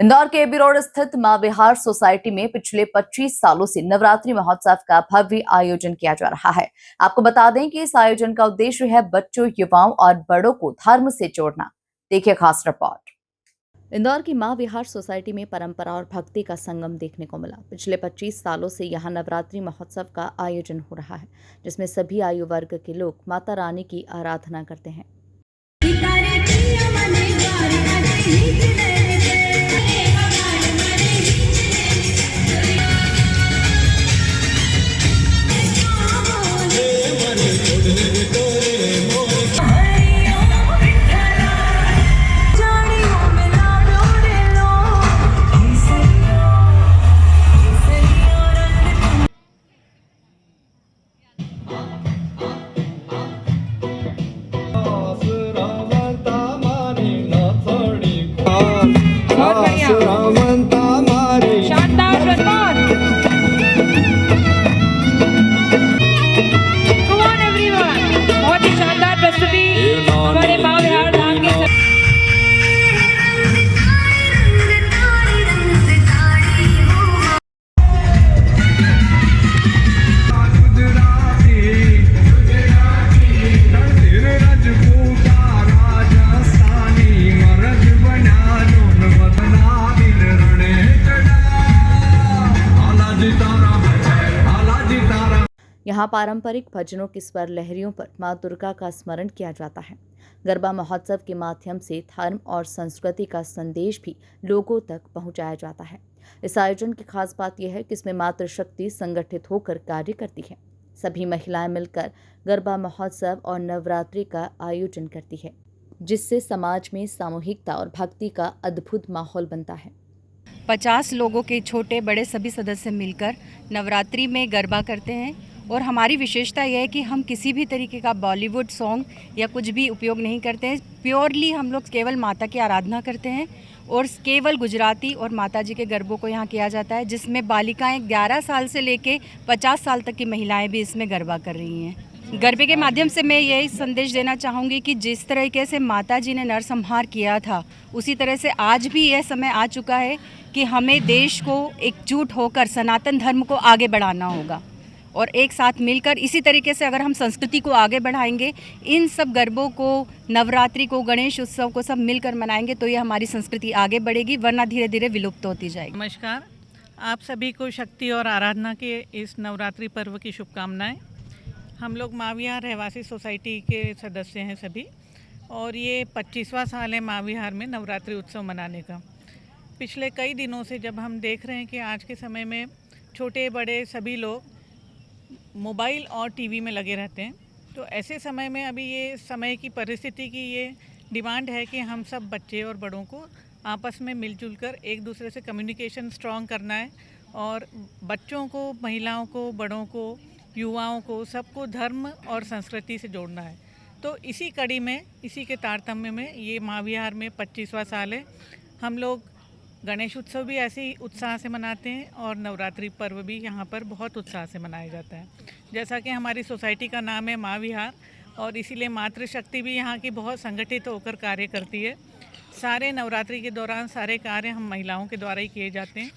इंदौर के AB road स्थित मां विहार सोसाइटी में पिछले 25 सालों से नवरात्रि महोत्सव का भव्य आयोजन किया जा रहा है। आपको बता दें कि इस आयोजन का उद्देश्य है बच्चों, युवाओं और बड़ों को धर्म से जोड़ना। देखिए खास रिपोर्ट। इंदौर की मां विहार सोसाइटी में परंपरा और भक्ति का संगम देखने को मिला। पिछले 25 सालों से यहां नवरात्रि महोत्सव का आयोजन हो रहा है, जिसमें सभी आयु वर्ग के लोग माता रानी की आराधना करते हैं। शानदार रिस्पॉन्स। कम ऑन एवरीवन, बहुत ही शानदार प्रस्तुति हमारे मां विहार धाम के यहाँ पारंपरिक भजनों की स्वर लहरियों पर मां दुर्गा का स्मरण किया जाता है। गरबा महोत्सव के माध्यम से धर्म और संस्कृति का संदेश भी लोगों तक पहुंचाया जाता है। इस आयोजन की खास बात यह है कि इसमें मातृशक्ति संगठित होकर कार्य करती है। सभी महिलाएं मिलकर गरबा महोत्सव और नवरात्रि का आयोजन करती है, जिससे समाज में सामूहिकता और भक्ति का अद्भुत माहौल बनता है। 50 लोगों के छोटे बड़े सभी सदस्य मिलकर नवरात्रि में गरबा करते हैं और हमारी विशेषता यह है कि हम किसी भी तरीके का बॉलीवुड सॉन्ग या कुछ भी उपयोग नहीं करते हैं। प्योरली हम लोग केवल माता की आराधना करते हैं और केवल गुजराती और माता जी के गरबों को यहाँ किया जाता है, जिसमें बालिकाएं 11 साल से लेके 50 साल तक की महिलाएं भी इसमें गरबा कर रही हैं। गरबे के माध्यम से मैं यही संदेश देना चाहूँगी कि जिस तरीके से माता जी ने नरसंहार किया था, उसी तरह से आज भी यह समय आ चुका है कि हमें देश को एकजुट होकर सनातन धर्म को आगे बढ़ाना होगा और एक साथ मिलकर इसी तरीके से अगर हम संस्कृति को आगे बढ़ाएंगे, इन सब गरबों को, नवरात्रि को, गणेश उत्सव को सब मिलकर मनाएंगे तो ये हमारी संस्कृति आगे बढ़ेगी, वरना धीरे धीरे विलुप्त होती जाएगी। नमस्कार, आप सभी को शक्ति और आराधना के इस नवरात्रि पर्व की शुभकामनाएं। हम लोग मां विहार रहवासी सोसाइटी के सदस्य हैं सभी, और ये 25वां साल है मां विहार में नवरात्रि उत्सव मनाने का। पिछले कई दिनों से जब हम देख रहे हैं कि आज के समय में छोटे बड़े सभी लोग मोबाइल और टीवी में लगे रहते हैं, तो ऐसे समय में अभी ये समय की परिस्थिति की ये डिमांड है कि हम सब बच्चे और बड़ों को आपस में मिलजुल कर एक दूसरे से कम्युनिकेशन स्ट्रॉन्ग करना है और बच्चों को, महिलाओं को, बड़ों को, युवाओं को, सबको धर्म और संस्कृति से जोड़ना है। तो इसी कड़ी में, इसी के तारतम्य में ये मां विहार में 25वां साल है। हम लोग गणेश उत्सव भी ऐसे ही उत्साह से मनाते हैं और नवरात्रि पर्व भी यहाँ पर बहुत उत्साह से मनाया जाता है। जैसा कि हमारी सोसाइटी का नाम है मां विहार, और इसीलिए मातृशक्ति भी यहाँ की बहुत संगठित होकर कार्य करती है। सारे नवरात्रि के दौरान सारे कार्य हम महिलाओं के द्वारा ही किए जाते हैं,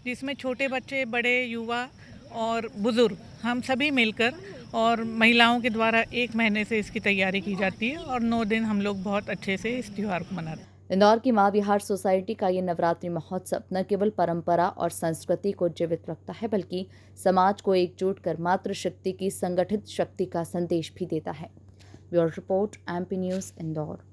जिसमें छोटे बच्चे, बड़े, युवा और बुज़ुर्ग हम सभी मिलकर, और महिलाओं के द्वारा 1 महीने से इसकी तैयारी की जाती है और 9 दिन हम लोग बहुत अच्छे से इस त्यौहार को मनाते हैं। इंदौर की मां विहार सोसाइटी का ये नवरात्रि महोत्सव न केवल परंपरा और संस्कृति को जीवित रखता है, बल्कि समाज को एकजुट कर मातृशक्ति की संगठित शक्ति का संदेश भी देता है। Bureau report, MP news, Indore.